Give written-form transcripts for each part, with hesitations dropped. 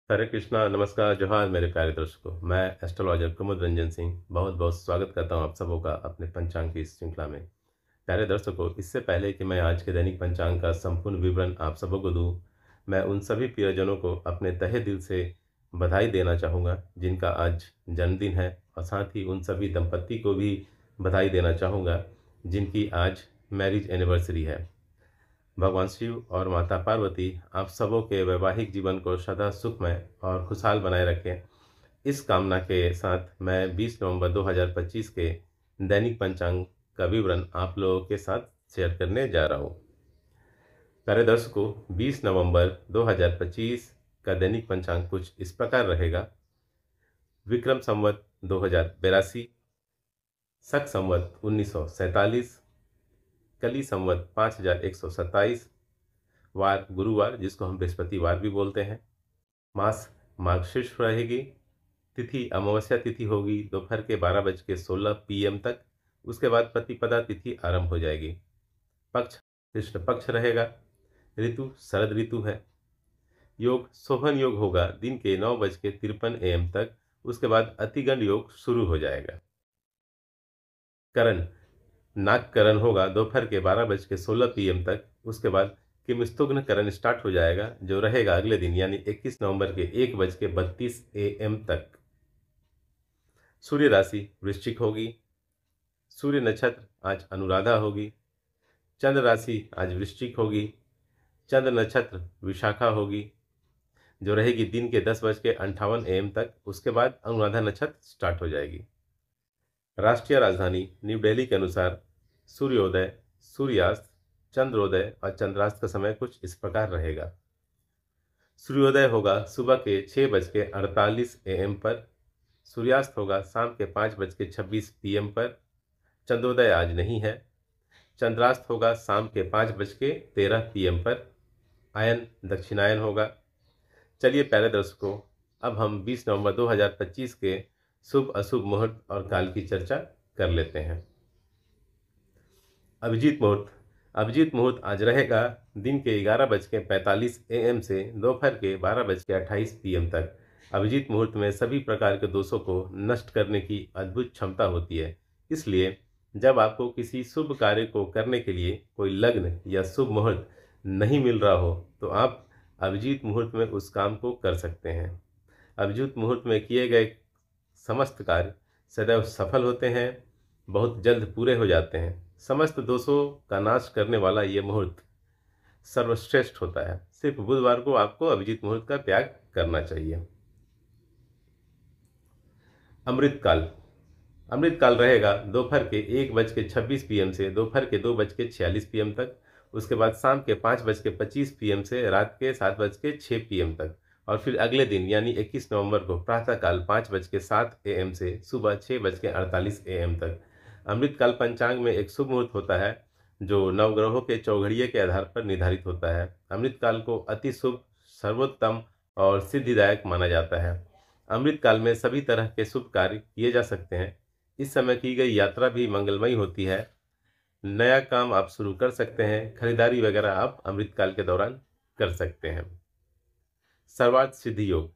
हरे कृष्णा, नमस्कार, जोहार मेरे प्यारे दर्शकों। मैं एस्ट्रोलॉजर कुमुद रंजन सिंह बहुत बहुत स्वागत करता हूं आप सबों का अपने पंचांग की इस श्रृंखला में। प्यारे दर्शकों, इससे पहले कि मैं आज के दैनिक पंचांग का संपूर्ण विवरण आप सबों को दूं, मैं उन सभी प्रियजनों को अपने तहे दिल से बधाई देना चाहूँगा जिनका आज जन्मदिन है, और साथ ही उन सभी दंपत्ति को भी बधाई देना चाहूँगा जिनकी आज मैरिज एनिवर्सरी है। भगवान शिव और माता पार्वती आप सबों के वैवाहिक जीवन को सदा सुखमय और खुशहाल बनाए रखें। इस कामना के साथ मैं 20 नवंबर 2025 के दैनिक पंचांग का विवरण आप लोगों के साथ शेयर करने जा रहा हूँ। प्यारे दर्शकों, 20 नवंबर 2025 का दैनिक पंचांग कुछ इस प्रकार रहेगा। विक्रम संवत 2082, शक संवत 1947, कली संवत 5127, वार गुरुवार जिसको हम बृहस्पतिवार भी बोलते हैं। मास मार्गशीर्ष रहेगी। तिथि अमावस्या तिथि होगी दोपहर के 12:16 PM तक। उसके बाद प्रतिपदा तिथि आरंभ हो जाएगी। पक्ष कृष्ण पक्ष रहेगा। ऋतु शरद ऋतु है। योग सोहन योग होगा दिन के 9:53 AM तक। उसके बाद अतिगंड योग शुरू हो जाएगा। करण नागकरण होगा दोपहर के 12:16 PM तक। उसके बाद किमस्तुग्न करण स्टार्ट हो जाएगा जो रहेगा अगले दिन यानी 21 नवंबर के 1:32 AM तक। सूर्य राशि वृश्चिक होगी। सूर्य नक्षत्र आज अनुराधा होगी। चंद्र राशि आज वृश्चिक होगी। चंद्र नक्षत्र विशाखा होगी जो रहेगी दिन के 10:58 AM तक। उसके बाद अनुराधा नक्षत्र स्टार्ट हो जाएगी। राष्ट्रीय राजधानी न्यू दिल्ली के अनुसार सूर्योदय, सूर्यास्त, चंद्रोदय और चंद्रास्त का समय कुछ इस प्रकार रहेगा। सूर्योदय होगा सुबह के 6:48 AM पर। सूर्यास्त होगा शाम के 5:26 PM पर। चंद्रोदय आज नहीं है। चंद्रास्त होगा शाम के 5:13 PM पर। आयन दक्षिणायन होगा। चलिए प्यारे दर्शकों, अब हम 20 नवंबर 2025 के शुभ अशुभ मुहूर्त और काल की चर्चा कर लेते हैं। अभिजीत मुहूर्त। अभिजीत मुहूर्त आज रहेगा दिन के 11:45 AM से दोपहर के 12:28 PM तक। अभिजीत मुहूर्त में सभी प्रकार के दोषों को नष्ट करने की अद्भुत क्षमता होती है। इसलिए जब आपको किसी शुभ कार्य को करने के लिए कोई लग्न या शुभ मुहूर्त नहीं मिल रहा हो तो आप अभिजीत मुहूर्त में उस काम को कर सकते हैं। अभिजीत मुहूर्त में किए गए समस्त कार्य सदैव सफल होते हैं, बहुत जल्द पूरे हो जाते हैं। समस्त दोषों का नाश करने वाला ये मुहूर्त सर्वश्रेष्ठ होता है। सिर्फ बुधवार को आपको अभिजीत मुहूर्त का त्याग करना चाहिए। अमृतकाल। अमृतकाल रहेगा दोपहर के 1:26 PM से दोपहर के 2:46 PM तक। उसके बाद शाम के 5:25 PM से रात के 7:06 PM तक। और फिर अगले दिन यानी 21 नवंबर को प्रातःकाल 5:07 AM से सुबह 6:48 AM तक। अमृतकाल पंचांग में एक शुभ मुहूर्त होता है जो नवग्रहों के चौघड़िए के आधार पर निर्धारित होता है। अमृतकाल को अति शुभ, सर्वोत्तम और सिद्धिदायक माना जाता है। अमृतकाल में सभी तरह के शुभ कार्य किए जा सकते हैं। इस समय की गई यात्रा भी मंगलमयी होती है। नया काम आप शुरू कर सकते हैं। खरीदारी वगैरह आप अमृतकाल के दौरान कर सकते हैं। सर्वार्थ सिद्धि योग।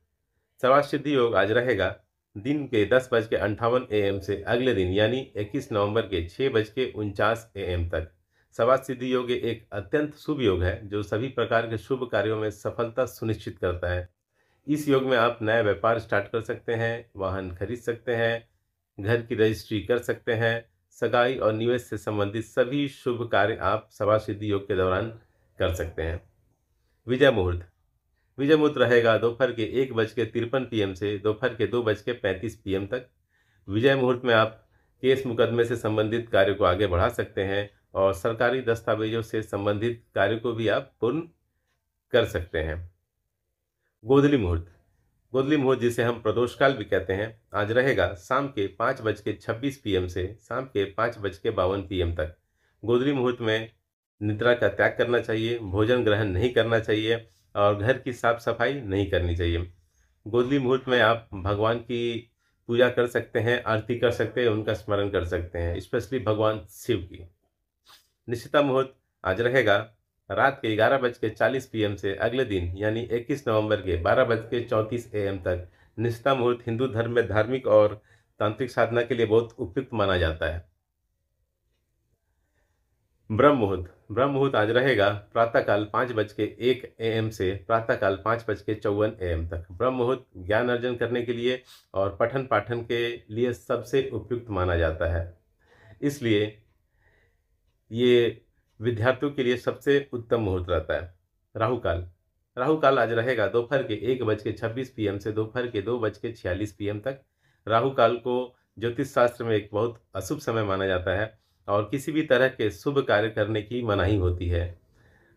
सर्वार्थ सिद्धि योग आज रहेगा दिन के 10:58 AM से अगले दिन यानी 21 नवंबर के 6:49 AM तक। सर्वार्थ सिद्धि योग एक अत्यंत शुभ योग है जो सभी प्रकार के शुभ कार्यों में सफलता सुनिश्चित करता है। इस योग में आप नया व्यापार स्टार्ट कर सकते हैं, वाहन खरीद सकते हैं, घर की रजिस्ट्री कर सकते हैं। सगाई और निवेश से संबंधित सभी शुभ कार्य आप सर्वार्थ सिद्धि योग के दौरान कर सकते हैं। विजय मुहूर्त। विजय मुहूर्त रहेगा दोपहर के 1:53 PM से दोपहर के 2:35 PM तक। विजय मुहूर्त में आप केस मुकदमे से संबंधित कार्य को आगे बढ़ा सकते हैं और सरकारी दस्तावेजों से संबंधित कार्य को भी आप पूर्ण कर सकते हैं। गोधली मुहूर्त। गोधली मुहूर्त जिसे हम प्रदोषकाल भी कहते हैं आज रहेगा शाम के 5:26 PM से शाम के 5:52 PM तक। गोधली मुहूर्त में निद्रा का त्याग करना चाहिए, भोजन ग्रहण नहीं करना चाहिए और घर की साफ सफाई नहीं करनी चाहिए। गोधली मुहूर्त में आप भगवान की पूजा कर सकते हैं, आरती कर सकते हैं, उनका स्मरण कर सकते हैं, स्पेशली भगवान शिव की। निश्चिता मुहूर्त आज रहेगा रात के 11:40 PM से अगले दिन यानी 21 नवंबर के 12:34 AM तक निष्ठा मुहूर्त हिंदू धर्म में धार्मिक और तांत्रिक साधना के लिए बहुत उपयुक्त माना जाता है। ब्रह्म मुहूर्त आज रहेगा प्रातःकाल 5:01 AM से प्रातःकाल 5:54 AM तक। ब्रह्म मुहूर्त ज्ञान अर्जन करने के लिए और पठन पाठन के लिए सबसे उपयुक्त माना जाता है। इसलिए ये विद्यार्थियों के लिए सबसे उत्तम मुहूर्त रहता है। राहु काल आज रहेगा दोपहर के 1:26 PM से दोपहर के 2:46 PM तक। राहु काल को ज्योतिष शास्त्र में एक बहुत अशुभ समय माना जाता है और किसी भी तरह के शुभ कार्य करने की मनाही होती है।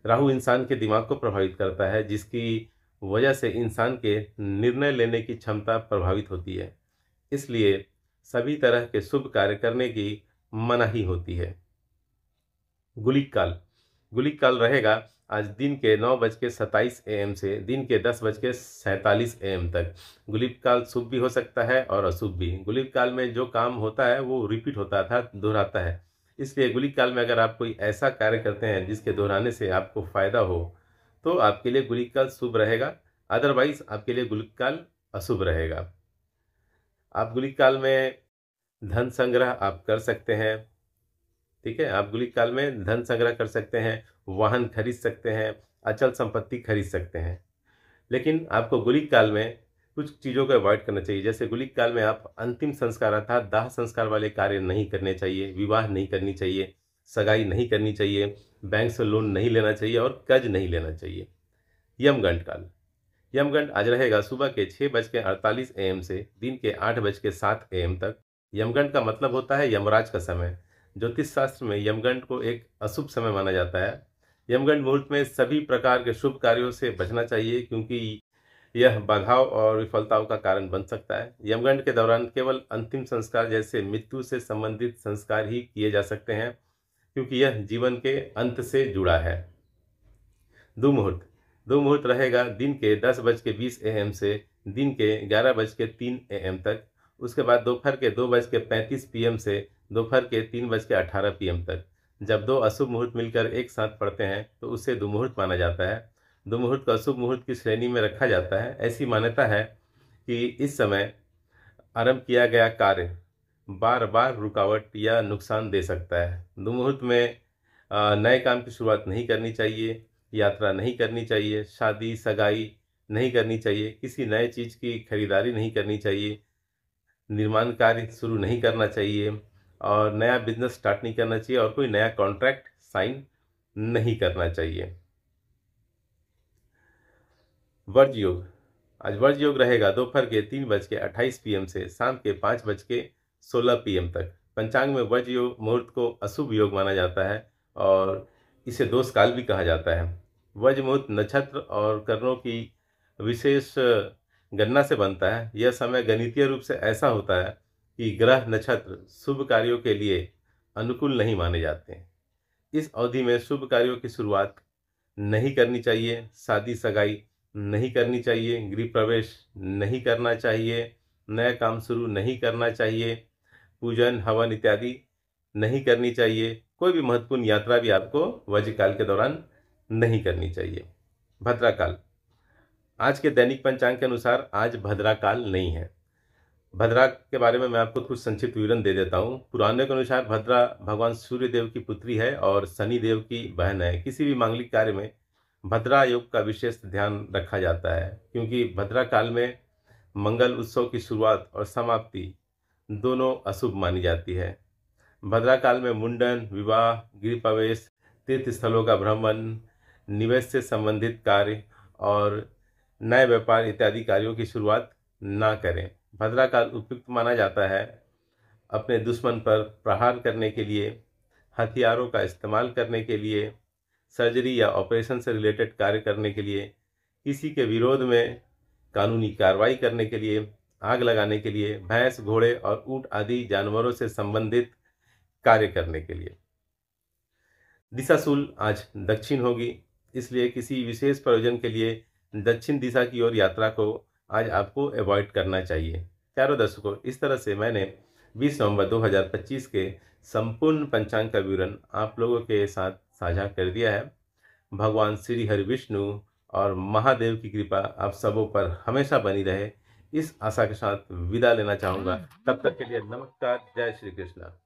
राहु इंसान के दिमाग को प्रभावित करता है, जिसकी वजह से इंसान के निर्णय लेने की क्षमता प्रभावित होती है। इसलिए सभी तरह के शुभ कार्य करने की मनाही होती है। गुलिक काल रहेगा आज दिन के 9:27 AM से दिन के 10:47 AM तक। गुलिक काल शुभ भी हो सकता है और अशुभ भी। गुलिक काल में जो काम होता है वो रिपीट होता था, दोहराता है। इसलिए गुलिक काल में अगर आप कोई ऐसा कार्य करते हैं जिसके दोहराने से आपको फायदा हो तो आपके लिए गुलिक काल शुभ रहेगा, अदरवाइज आपके लिए गुलिक काल अशुभ रहेगा। आप गुलिक काल में धन संग्रह आप कर सकते हैं। ठीक है, आप गुलिक काल में धन संग्रह कर सकते हैं, वाहन खरीद सकते हैं, अचल संपत्ति खरीद सकते हैं। लेकिन आपको गुलिक काल में कुछ चीज़ों को अवॉइड करना चाहिए। जैसे गुलिक काल में आप अंतिम संस्कार अर्थात दाह संस्कार वाले कार्य नहीं करने चाहिए, विवाह नहीं करनी चाहिए, सगाई नहीं करनी चाहिए, बैंक से लोन नहीं लेना चाहिए और कर्ज नहीं लेना चाहिए। यमगंड आज रहेगा सुबह के 6:48 AM से दिन के 8:07 AM तक। यमगंड का मतलब होता है यमराज का समय। ज्योतिष शास्त्र में यमगंड को एक अशुभ समय माना जाता है। यमगंड मुहूर्त में सभी प्रकार के शुभ कार्यों से बचना चाहिए, क्योंकि यह बाधाओं और विफलताओं का कारण बन सकता है। यमगंड के दौरान केवल अंतिम संस्कार जैसे मृत्यु से संबंधित संस्कार ही किए जा सकते हैं, क्योंकि यह जीवन के अंत से जुड़ा है। दो मुहूर्त रहेगा दिन के 10:20 AM से दिन के 11:03 AM तक। उसके बाद दोपहर के 2:35 PM से दोपहर के 3:18 PM तक। जब दो अशुभ मुहूर्त मिलकर एक साथ पड़ते हैं तो उसे दुमुहूर्त माना जाता है। दुमुहूर्त को अशुभ मुहूर्त की श्रेणी में रखा जाता है। ऐसी मान्यता है कि इस समय आरंभ किया गया कार्य बार बार रुकावट या नुकसान दे सकता है। दुमुहूर्त में नए काम की शुरुआत नहीं करनी चाहिए, यात्रा नहीं करनी चाहिए, शादी सगाई नहीं करनी चाहिए, किसी नए चीज़ की खरीदारी नहीं करनी चाहिए, निर्माण कार्य शुरू नहीं करना चाहिए और नया बिजनेस स्टार्ट नहीं करना चाहिए और कोई नया कॉन्ट्रैक्ट साइन नहीं करना चाहिए। वर्ज योग आज वर्ज योग रहेगा दोपहर के 3:28 PM से शाम के 5:16 PM तक। पंचांग में वर्ज योग मुहूर्त को अशुभ योग माना जाता है और इसे दोष काल भी कहा जाता है। वर्ज मुहूर्त नक्षत्र और करणों की विशेष गणना से बनता है। यह समय गणितीय रूप से ऐसा होता है कि ग्रह नक्षत्र शुभ कार्यों के लिए अनुकूल नहीं माने जाते हैं। इस अवधि में शुभ कार्यों की शुरुआत नहीं करनी चाहिए, शादी सगाई नहीं करनी चाहिए, गृह प्रवेश नहीं करना चाहिए, नया काम शुरू नहीं करना चाहिए, पूजन हवन इत्यादि नहीं करनी चाहिए। कोई भी महत्वपूर्ण यात्रा भी आपको वज्रकाल के दौरान नहीं करनी चाहिए। भद्राकाल आज के दैनिक पंचांग के अनुसार आज भद्राकाल नहीं है। भद्रा के बारे में मैं आपको कुछ संक्षिप्त विवरण दे देता हूँ। पुराणों के अनुसार भद्रा भगवान सूर्य देव की पुत्री है और शनि देव की बहन है। किसी भी मांगलिक कार्य में भद्रा योग का विशेष ध्यान रखा जाता है, क्योंकि भद्रा काल में मंगल उत्सव की शुरुआत और समाप्ति दोनों अशुभ मानी जाती है। भद्रा काल में मुंडन, विवाह, गृह प्रवेश, तीर्थ स्थलों का भ्रमण, निवेश से संबंधित कार्य और नए व्यापार इत्यादि कार्यों की शुरुआत ना करें। भद्रा काल उपयुक्त माना जाता है अपने दुश्मन पर प्रहार करने के लिए, हथियारों का इस्तेमाल करने के लिए, सर्जरी या ऑपरेशन से रिलेटेड कार्य करने के लिए, किसी के विरोध में कानूनी कार्रवाई करने के लिए, आग लगाने के लिए, भैंस, घोड़े और ऊंट आदि जानवरों से संबंधित कार्य करने के लिए। दिशाशूल आज दक्षिण होगी, इसलिए किसी विशेष प्रयोजन के लिए दक्षिण दिशा की ओर यात्रा को आज आपको अवॉइड करना चाहिए। प्यारे दर्शकों, इस तरह से मैंने 20 नवंबर 2025 के संपूर्ण पंचांग का विवरण आप लोगों के साथ साझा कर दिया है। भगवान श्री हरि विष्णु और महादेव की कृपा आप सबों पर हमेशा बनी रहे, इस आशा के साथ विदा लेना चाहूँगा। तब तक के लिए नमस्कार। जय श्री कृष्ण।